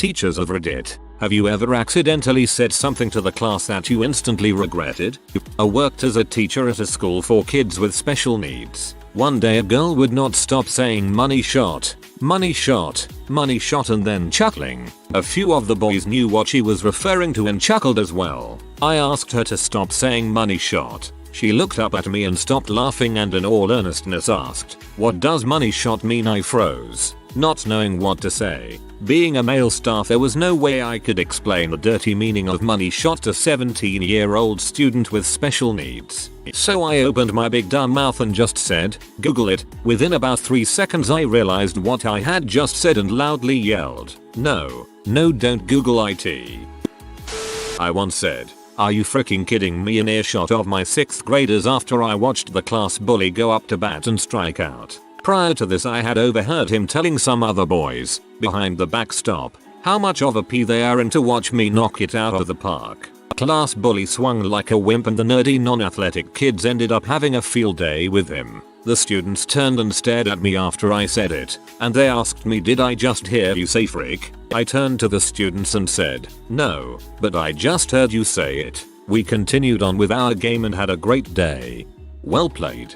Teachers of Reddit, have you ever accidentally said something to the class that you instantly regretted? I worked as a teacher at a school for kids with special needs. One day a girl would not stop saying money shot, money shot, money shot and then chuckling. A few of the boys knew what she was referring to and chuckled as well. I asked her to stop saying money shot. She looked up at me and stopped laughing and in all earnestness asked, "What does money shot mean?" I froze, not knowing what to say. Being a male staff, there was no way I could explain the dirty meaning of money shot to a 17-year-old student with special needs. So I opened my big dumb mouth and just said, "Google it." Within about 3 seconds I realized what I had just said and loudly yelled, "No, don't Google it." I once said, "Are you freaking kidding me?" in earshot of my 6th graders after I watched the class bully go up to bat and strike out. Prior to this I had overheard him telling some other boys, behind the backstop, how much of a pea they are and to watch me knock it out of the park. Class bully swung like a wimp and the nerdy non-athletic kids ended up having a field day with him. The students turned and stared at me after I said it, and they asked me, "Did I just hear you say freak?" I turned to the students and said, "No, but I just heard you say it." We continued on with our game and had a great day. Well played.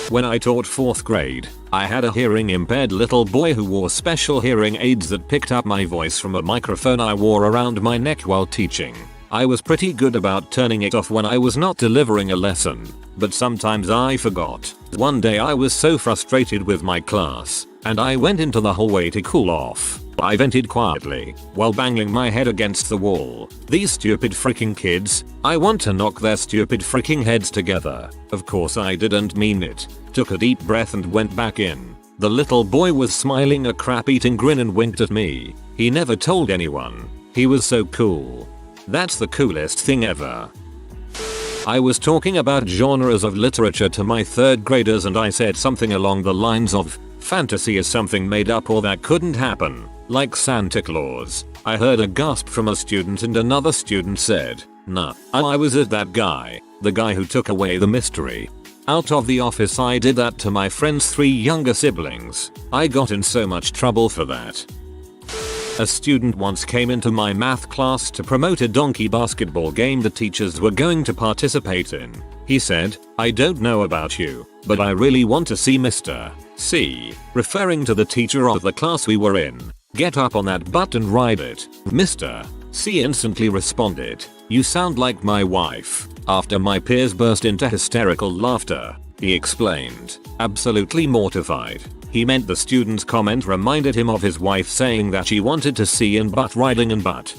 When I taught 4th grade, I had a hearing impaired little boy who wore special hearing aids that picked up my voice from a microphone I wore around my neck while teaching. I was pretty good about turning it off when I was not delivering a lesson, but sometimes I forgot. One day I was so frustrated with my class, and I went into the hallway to cool off. I vented quietly, while banging my head against the wall. "These stupid freaking kids, I want to knock their stupid freaking heads together." Of course I didn't mean it. Took a deep breath and went back in. The little boy was smiling a crap-eating grin and winked at me. He never told anyone. He was so cool. That's the coolest thing ever. I was talking about genres of literature to my 3rd graders and I said something along the lines of, "Fantasy is something made up or that couldn't happen, like Santa Claus." I heard a gasp from a student and another student said, "Nah, I was at that guy, the guy who took away the mystery." Out of the office I did that to my friend's 3 younger siblings. I got in so much trouble for that. A student once came into my math class to promote a donkey basketball game the teachers were going to participate in. He said, "I don't know about you, but I really want to see Mr. C," referring to the teacher of the class we were in. "Get up on that butt and ride it." Mr. C instantly responded, "You sound like my wife." After my peers burst into hysterical laughter, he explained, absolutely mortified, he meant the student's comment reminded him of his wife saying that she wanted to see in butt riding and butt.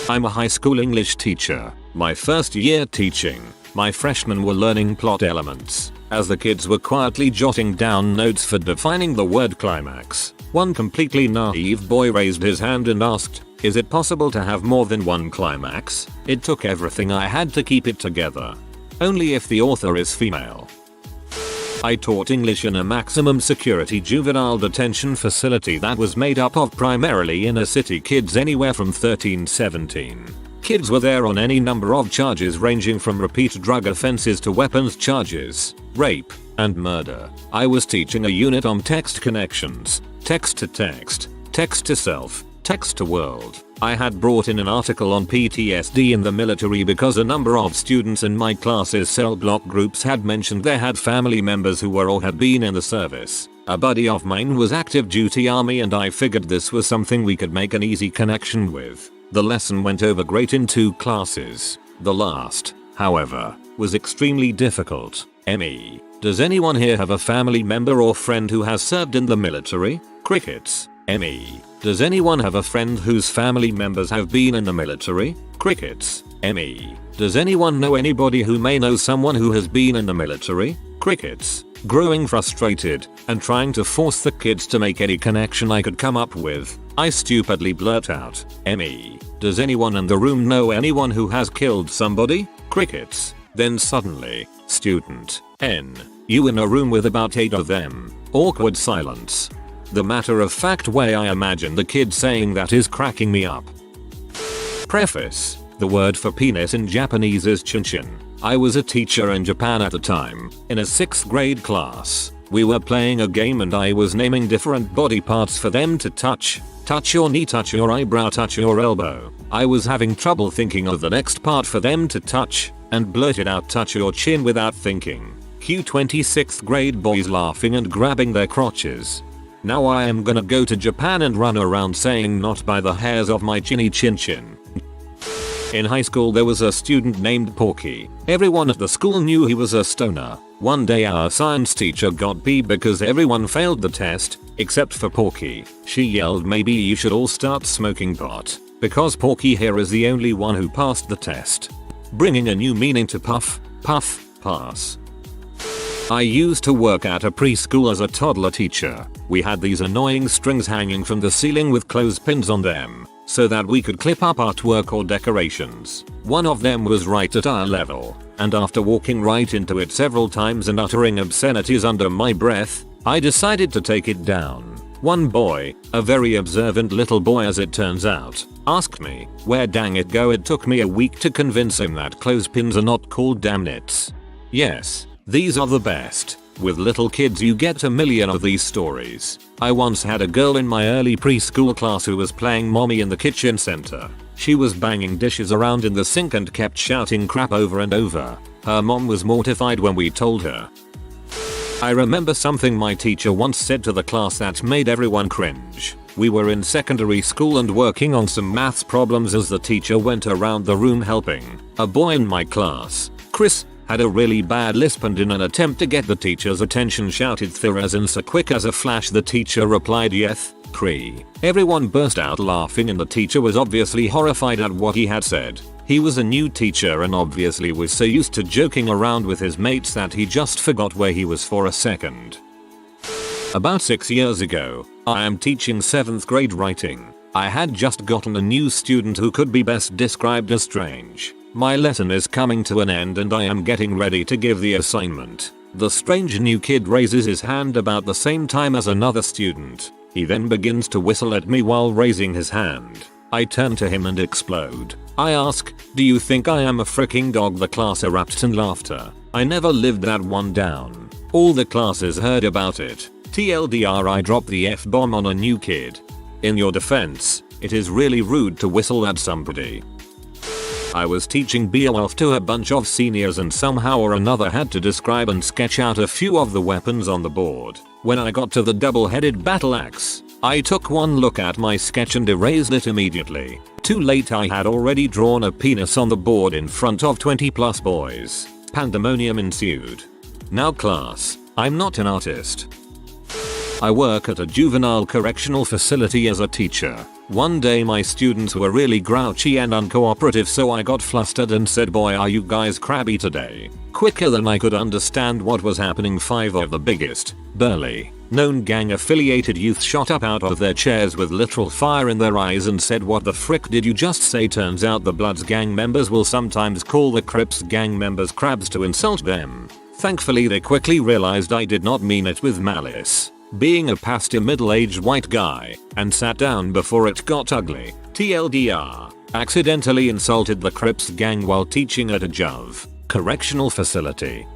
I'm a high school English teacher. My first year teaching, my freshmen were learning plot elements. As the kids were quietly jotting down notes for defining the word climax, one completely naive boy raised his hand and asked, "Is it possible to have more than one climax?" It took everything I had to keep it together. Only if the author is female. I taught English in a maximum security juvenile detention facility that was made up of primarily inner city kids anywhere from 13-17. Kids were there on any number of charges ranging from repeat drug offenses to weapons charges, rape, and murder. I was teaching a unit on text connections, text to text, text to self, text to world. I had brought in an article on PTSD in the military because a number of students in my class's cell block groups had mentioned they had family members who were or had been in the service. A buddy of mine was active duty army and I figured this was something we could make an easy connection with. The lesson went over great in 2 classes. The last, however, was extremely difficult. ME. Does anyone here have a family member or friend who has served in the military? Crickets. ME. Does anyone have a friend whose family members have been in the military? Crickets. ME. Does anyone know anybody who may know someone who has been in the military? Crickets. Growing frustrated and trying to force the kids to make any connection I could come up with, I stupidly blurt out, "ME. Does anyone in the room know anyone who has killed somebody?" Crickets. Then suddenly, student N. You in a room with about 8 of them. Awkward silence. The matter-of-fact way I imagine the kid saying that is cracking me up. Preface. The word for penis in Japanese is chinchin. I was a teacher in Japan at the time, in a 6th grade class. We were playing a game and I was naming different body parts for them to touch. touch your knee, touch your eyebrow, touch your elbow. I was having trouble thinking of the next part for them to touch and blurted out touch your chin without thinking. Cue 26th grade boys laughing and grabbing their crotches. Now I am gonna go to Japan and run around saying not by the hairs of my chinny chin chin. In high school there was a student named Porky. Everyone at the school knew he was a stoner. One day our science teacher got B because everyone failed the test, except for Porky. She yelled, maybe you should all start smoking pot, because Porky here is the only one who passed the test. Bringing a new meaning to puff, puff, pass. I used to work at a preschool as a toddler teacher. We had these annoying strings hanging from the ceiling with clothespins on them, so that we could clip up artwork or decorations. One of them was right at eye level, and after walking right into it several times and uttering obscenities under my breath, I decided to take it down. One boy, a very observant little boy as it turns out, asked me, where dang it go? It took me a week to convince him that clothespins are not called damnits. Yes, these are the best. With little kids you get a million of these stories. I once had a girl in my early preschool class who was playing mommy in the kitchen center. She was banging dishes around in the sink and kept shouting crap over and over. Her mom was mortified when we told her. I remember something my teacher once said to the class that made everyone cringe. We were in secondary school and working on some maths problems as the teacher went around the room helping. A boy in my class, Chris, had a really bad lisp and in an attempt to get the teacher's attention shouted through as in so quick as a flash the teacher replied yeth, cree. Everyone burst out laughing and the teacher was obviously horrified at what he had said. He was a new teacher and obviously was so used to joking around with his mates that he just forgot where he was for a second. About 6 years ago, I am teaching 7th grade writing. I had just gotten a new student who could be best described as strange. My lesson is coming to an end and I am getting ready to give the assignment. The strange new kid raises his hand about the same time as another student. He then begins to whistle at me while raising his hand. I turn to him and explode. I ask, do you think I am a freaking dog? The class erupts in laughter. I never lived that one down. All the classes heard about it. TLDR, I dropped the F-bomb on a new kid. In your defense, it is really rude to whistle at somebody. I was teaching Beowulf to a bunch of seniors and somehow or another had to describe and sketch out a few of the weapons on the board. When I got to the double-headed battle axe, I took one look at my sketch and erased it immediately. Too late, I had already drawn a penis on the board in front of 20+ boys. Pandemonium ensued. Now class, I'm not an artist. I work at a juvenile correctional facility as a teacher. One day my students were really grouchy and uncooperative, so I got flustered and said, boy, are you guys crabby today? Quicker than I could understand what was happening, 5 of the biggest, burly, known gang-affiliated youth shot up out of their chairs with literal fire in their eyes and said, what the frick did you just say? Turns out the Bloods gang members will sometimes call the Crips gang members crabs to insult them. Thankfully they quickly realized I did not mean it with malice. Being a pasty middle-aged white guy, and sat down before it got ugly. TLDR, accidentally insulted the Crips gang while teaching at a JUV correctional facility.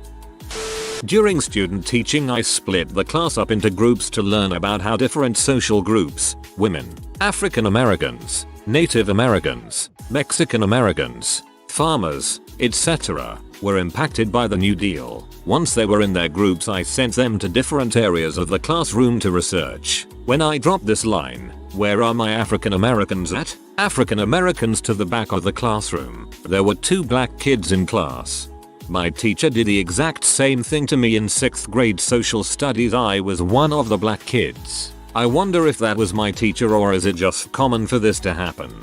During student teaching I split the class up into groups to learn about how different social groups, women, African Americans, Native Americans, Mexican Americans, farmers, etc., were impacted by the New Deal. Once they were in their groups I sent them to different areas of the classroom to research. When I dropped this line, where are my African Americans at? African Americans to the back of the classroom. There were 2 black kids in class. My teacher did the exact same thing to me in 6th grade social studies. I was one of the black kids. I wonder if that was my teacher or is it just common for this to happen?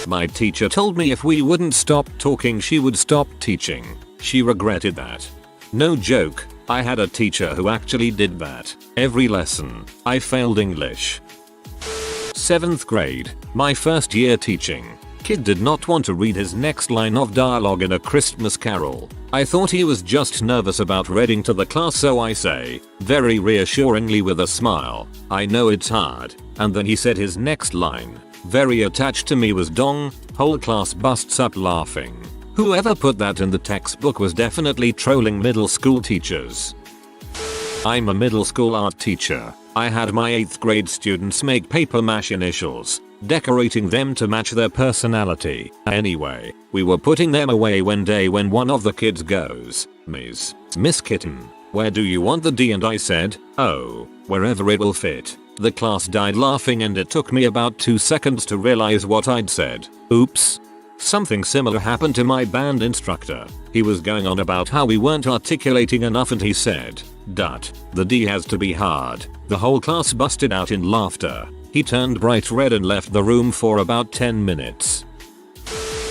My teacher told me if we wouldn't stop talking she would stop teaching. She regretted that. No joke, I had a teacher who actually did that. Every lesson, I failed English. 7th grade, my first year teaching. Kid did not want to read his next line of dialogue in A Christmas Carol. I thought he was just nervous about reading to the class, so I say, very reassuringly with a smile, I know it's hard. And then he said his next line. Very attached to me was dong, whole class busts up laughing. Whoever put that in the textbook was definitely trolling middle school teachers. I'm a middle school art teacher. I had my 8th grade students make paper mache initials, decorating them to match their personality. Anyway, we were putting them away one day when one of the kids goes, Miss Kitten, where do you want the D? And I said, oh, wherever it will fit. The class died laughing and it took me about 2 seconds to realize what I'd said. Oops. Something similar happened to my band instructor. He was going on about how we weren't articulating enough and he said, "Dut, the D has to be hard." The whole class busted out in laughter. He turned bright red and left the room for about 10 minutes.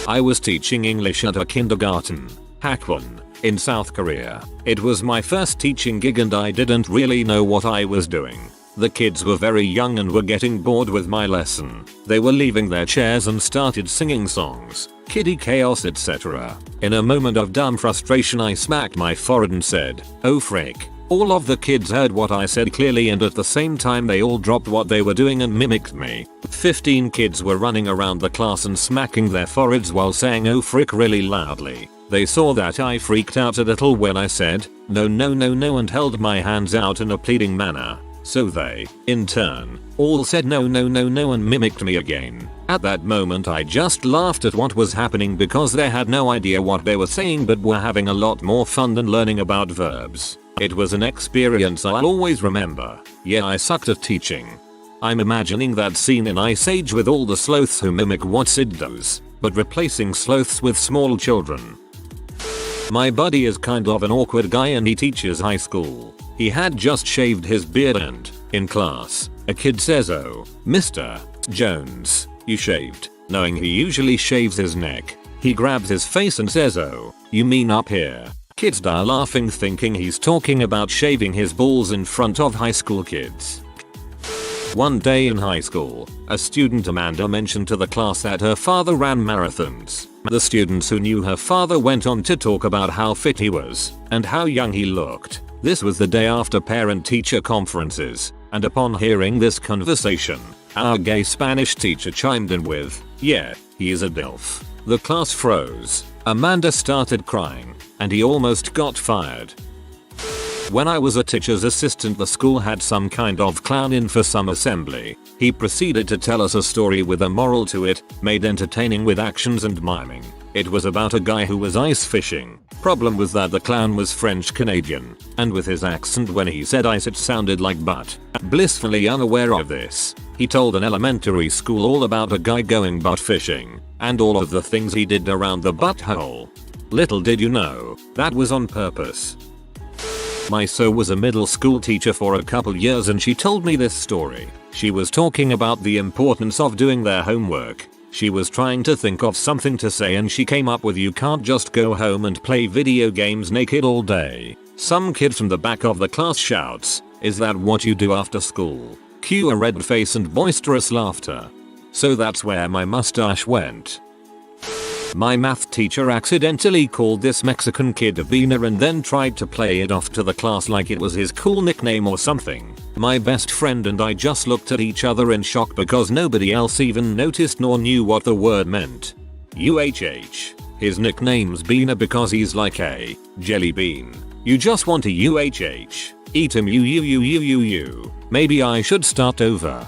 I was teaching English at a kindergarten, Hangman, in South Korea. It was my first teaching gig and I didn't really know what I was doing. The kids were very young and were getting bored with my lesson. They were leaving their chairs and started singing songs, Kiddie Chaos, etc. In a moment of dumb frustration I smacked my forehead and said, "Oh frick." All of the kids heard what I said clearly and at the same time they all dropped what they were doing and mimicked me. 15 kids were running around the class and smacking their foreheads while saying "oh frick" really loudly. They saw that I freaked out a little when I said, "No no no no" and held my hands out in a pleading manner. So they, in turn, all said "no no no no" and mimicked me again. At that moment I just laughed at what was happening because they had no idea what they were saying but were having a lot more fun than learning about verbs. It was an experience I'll always remember. Yeah, I sucked at teaching. I'm imagining that scene in Ice Age with all the sloths who mimic what Sid does, but replacing sloths with small children. My buddy is kind of an awkward guy and he teaches high school. He had just shaved his beard and, in class, a kid says, "Oh, Mr. Jones, you shaved," knowing he usually shaves his neck. He grabs his face and says, "Oh, you mean up here?" Kids die laughing thinking he's talking about shaving his balls in front of high school kids. One day in high school, a student Amanda mentioned to the class that her father ran marathons. The students who knew her father went on to talk about how fit he was and how young he looked. This was the day after parent-teacher conferences, and upon hearing this conversation, our gay Spanish teacher chimed in with, "Yeah, he is a DILF." The class froze. Amanda started crying, and he almost got fired. When I was a teacher's assistant, the school had some kind of clown in for some assembly. He proceeded to tell us a story with a moral to it, made entertaining with actions and miming. It was about a guy who was ice fishing. Problem was that the clown was French Canadian, and with his accent when he said ice it sounded like butt. Blissfully unaware of this, he told an elementary school all about a guy going butt fishing, and all of the things he did around the butthole. Little did you know, that was on purpose. My so was a middle school teacher for a couple years and she told me this story. She was talking about the importance of doing their homework. She was trying to think of something to say and she came up with, "You can't just go home and play video games naked all day." Some kid from the back of the class shouts, "Is that what you do after school?" Cue a red face and boisterous laughter. So that's where my mustache went. My math teacher accidentally called this Mexican kid a beaner and then tried to play it off to the class like it was his cool nickname or something. My best friend and I just looked at each other in shock because nobody else even noticed nor knew what the word meant. UHH. His nickname's Beaner because he's like a jelly bean. You just want a UHH. Eat him you. Maybe I should start over.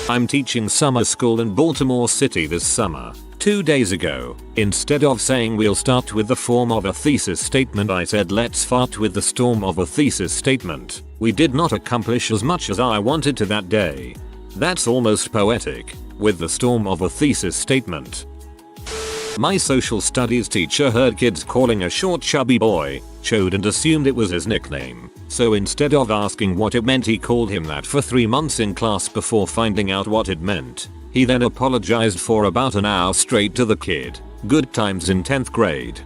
I'm teaching summer school in Baltimore City this summer. 2 days ago, instead of saying we'll start with the form of a thesis statement, I said let's start with the storm of a thesis statement. We did not accomplish as much as I wanted to that day. That's almost poetic, with the storm of a thesis statement. My social studies teacher heard kids calling a short chubby boy Chode and assumed it was his nickname. So instead of asking what it meant, he called him that for 3 months in class before finding out what it meant. He then apologized for about an hour straight to the kid. Good times in 10th grade.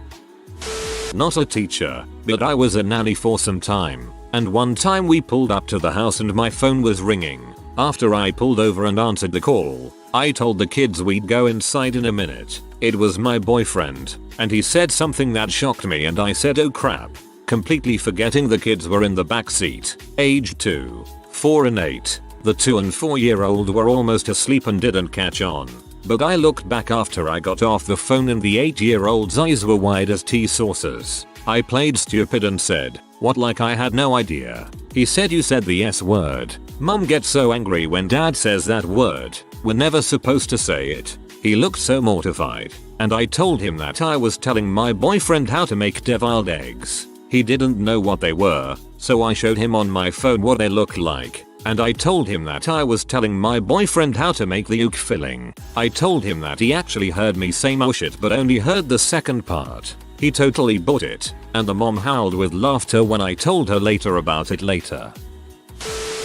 Not a teacher, but I was a nanny for some time, and one time we pulled up to the house and my phone was ringing. After I pulled over and answered the call, I told the kids we'd go inside in a minute. It was my boyfriend, and he said something that shocked me and I said, "Oh crap," completely forgetting the kids were in the back seat, aged 2, 4 and 8. The 2 and 4-year-old were almost asleep and didn't catch on. But I looked back after I got off the phone and the 8-year-old's eyes were wide as tea saucers. I played stupid and said, What, like I had no idea? He said you said the S word. Mum gets so angry when dad says that word. We're never supposed to say it. He looked so mortified. And I told him that I was telling my boyfriend how to make deviled eggs. He didn't know what they were, so I showed him on my phone what they look like. And I told him that I was telling my boyfriend how to make the yolk filling. I told him that he actually heard me say "oh shit" but only heard the second part. He totally bought it, and the mom howled with laughter when I told her later about it later.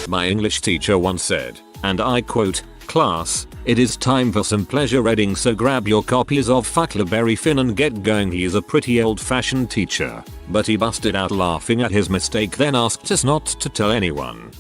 My English teacher once said, and I quote, "Class, it is time for some pleasure reading, so grab your copies of Huckleberry Finn and get going." He is a pretty old-fashioned teacher, but he busted out laughing at his mistake, then asked us not to tell anyone.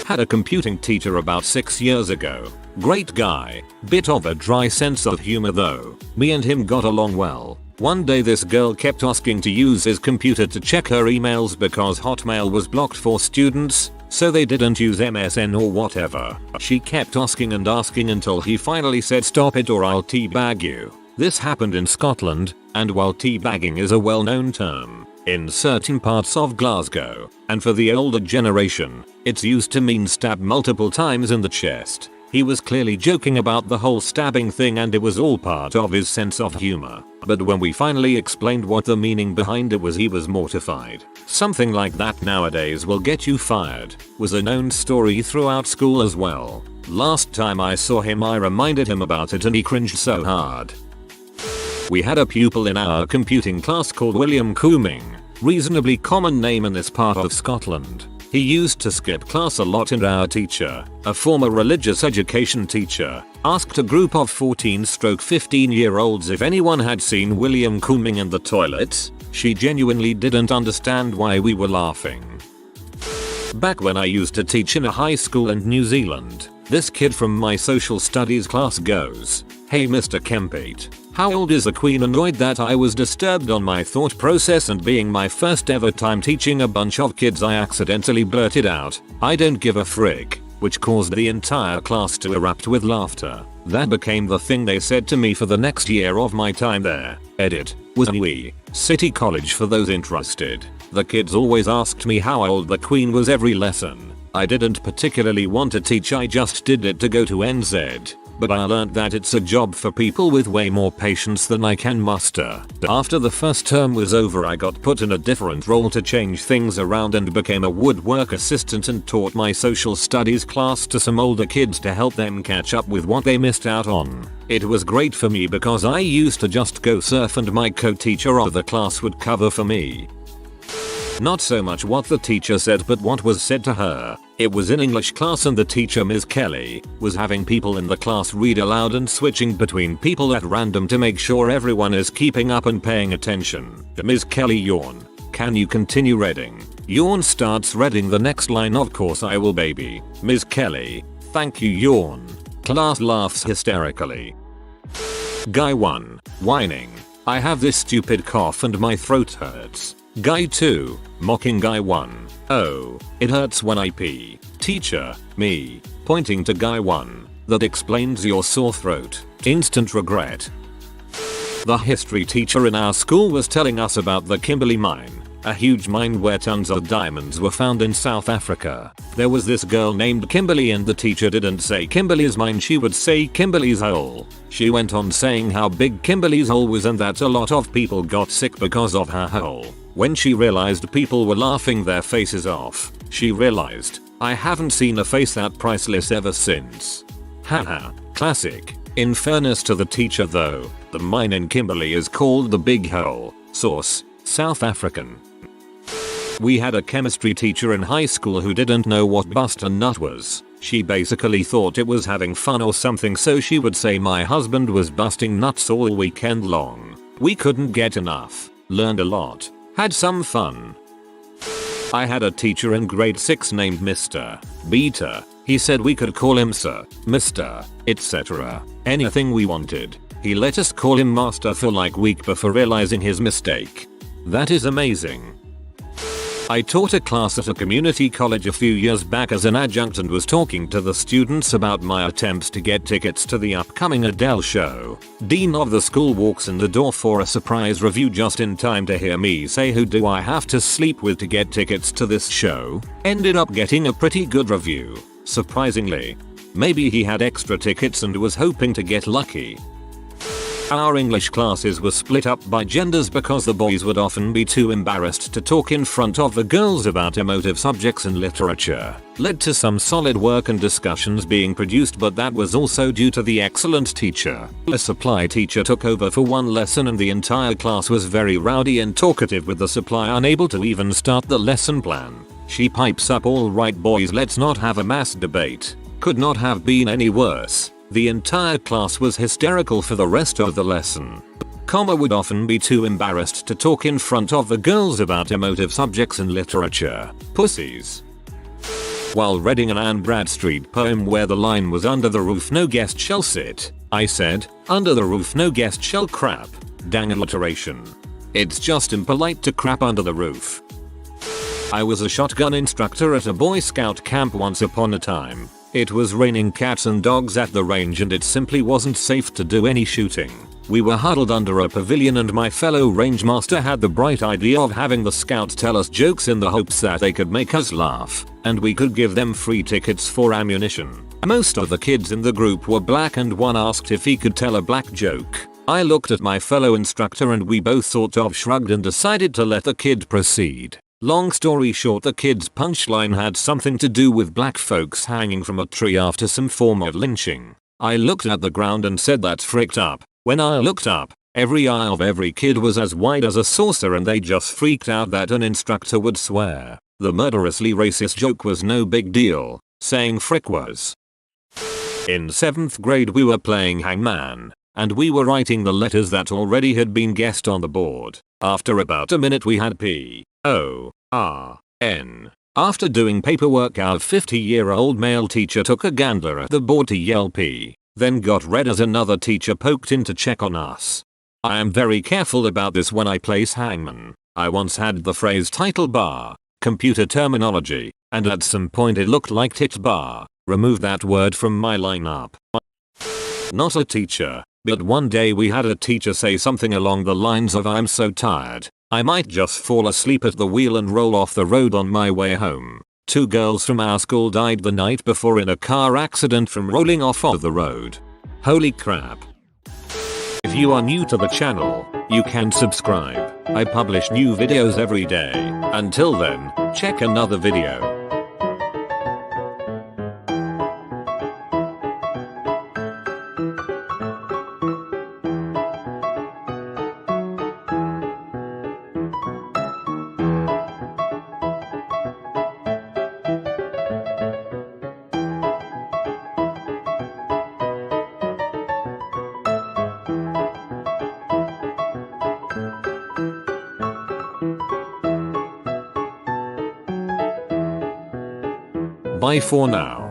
Had a computing teacher about 6 years ago. Great guy, bit of a dry sense of humor though. Me and him got along well. One day this girl kept asking to use his computer to check her emails because Hotmail was blocked for students, so they didn't use MSN or whatever. She kept asking and asking until he finally said, "Stop it or I'll teabag you." This happened in Scotland, and while teabagging is a well-known term in certain parts of Glasgow, and for the older generation, it's used to mean stab multiple times in the chest. He was clearly joking about the whole stabbing thing and it was all part of his sense of humor. But when we finally explained what the meaning behind it was, he was mortified. Something like that nowadays will get you fired was a known story throughout school as well. Last time I saw him I reminded him about it and he cringed so hard. We had a pupil in our computing class called William Cooming, reasonably common name in this part of Scotland. He used to skip class a lot and our teacher, a former religious education teacher, asked a group of 14-15-year-olds if anyone had seen William Cooming in the toilet. She genuinely didn't understand why we were laughing. Back when I used to teach in a high school in New Zealand, this kid from my social studies class goes, "Hey Mr. Kempate, how old is the Queen?" Annoyed that I was disturbed on my thought process and being my first ever time teaching a bunch of kids I accidentally blurted out, "I don't give a frick," which caused the entire class to erupt with laughter. That became the thing they said to me for the next year of my time there. Edit. Was we City College for those interested. The kids always asked me how old the Queen was every lesson. I didn't particularly want to teach, I just did it to go to NZ. But I learned that it's a job for people with way more patience than I can muster. After the first term was over I got put in a different role to change things around and became a woodwork assistant and taught my social studies class to some older kids to help them catch up with what they missed out on. It was great for me because I used to just go surf and my co-teacher of the class would cover for me. Not so much what the teacher said but what was said to her. It was in English class and the teacher, Ms. Kelly, was having people in the class read aloud and switching between people at random to make sure everyone is keeping up and paying attention. Ms. Kelly yawn. "Can you continue reading?" Yawn starts reading the next line. "Of course I will, baby." Ms. Kelly. "Thank you." Yawn. Class laughs hysterically. Guy 1. Whining. "I have this stupid cough and my throat hurts." Guy 2. Mocking Guy 1. "Oh, it hurts when I pee." Teacher. Me. Pointing to Guy 1. "That explains your sore throat." Instant regret. The history teacher in our school was telling us about the Kimberly mine, a huge mine where tons of diamonds were found in South Africa. There was this girl named Kimberly and the teacher didn't say Kimberly's mine, she would say Kimberly's hole. She went on saying how big Kimberly's hole was and that a lot of people got sick because of her hole. When she realized people were laughing their faces off, she realized, "I haven't seen a face that priceless ever since." Haha, classic. In fairness to the teacher though, the mine in Kimberly is called the Big Hole. Source: South African. We had a chemistry teacher in high school who didn't know what bust a nut was. She basically thought it was having fun or something, so she would say my husband was busting nuts all weekend long. We couldn't get enough. Learned a lot. Had some fun. I had a teacher in grade 6 named Mr. Beta. He said we could call him Sir, Mr., etc. Anything we wanted. He let us call him Master for like a week before realizing his mistake. That is amazing. I taught a class at a community college a few years back as an adjunct and was talking to the students about my attempts to get tickets to the upcoming Adele show. Dean of the school walks in the door for a surprise review just in time to hear me say, "Who do I have to sleep with to get tickets to this show?" Ended up getting a pretty good review, surprisingly. Maybe he had extra tickets and was hoping to get lucky. Our English classes were split up by genders because the boys would often be too embarrassed to talk in front of the girls about emotive subjects in literature. Led to some solid work and discussions being produced, but that was also due to the excellent teacher. A supply teacher took over for one lesson and the entire class was very rowdy and talkative, with the supply unable to even start the lesson plan. She pipes up, "All right boys, let's not have a mass debate." Could not have been any worse. The entire class was hysterical for the rest of the lesson. Would often be too embarrassed to talk in front of the girls about emotive subjects in literature. Pussies. While reading an Anne Bradstreet poem where the line was, "Under the roof no guest shall sit," I said, "Under the roof no guest shall crap." Dang alliteration. It's just impolite to crap under the roof. I was a shotgun instructor at a Boy Scout camp once upon a time. It was raining cats and dogs at the range and it simply wasn't safe to do any shooting. We were huddled under a pavilion and my fellow rangemaster had the bright idea of having the scouts tell us jokes in the hopes that they could make us laugh, and we could give them free tickets for ammunition. Most of the kids in the group were black and one asked if he could tell a black joke. I looked at my fellow instructor and we both sort of shrugged and decided to let the kid proceed. Long story short, the kid's punchline had something to do with black folks hanging from a tree after some form of lynching. I looked at the ground and said, "That's fricked up." When I looked up, every eye of every kid was as wide as a saucer and they just freaked out that an instructor would swear. The murderously racist joke was no big deal. Saying frick was. In 7th grade we were playing Hangman, and we were writing the letters that already had been guessed on the board. After about a minute we had P-O-R-N. After doing paperwork, our 50-year-old male teacher took a gander at the board to yell P, then got red as another teacher poked in to check on us. I am very careful about this when I place Hangman. I once had the phrase title bar, computer terminology, and at some point it looked like tit bar. Remove that word from my lineup. Not a teacher, but one day we had a teacher say something along the lines of, "I'm so tired, I might just fall asleep at the wheel and roll off the road on my way home." 2 girls from our school died the night before in a car accident from rolling off of the road. Holy crap. If you are new to the channel, you can subscribe. I publish new videos every day. Until then, check another video. Bye for now.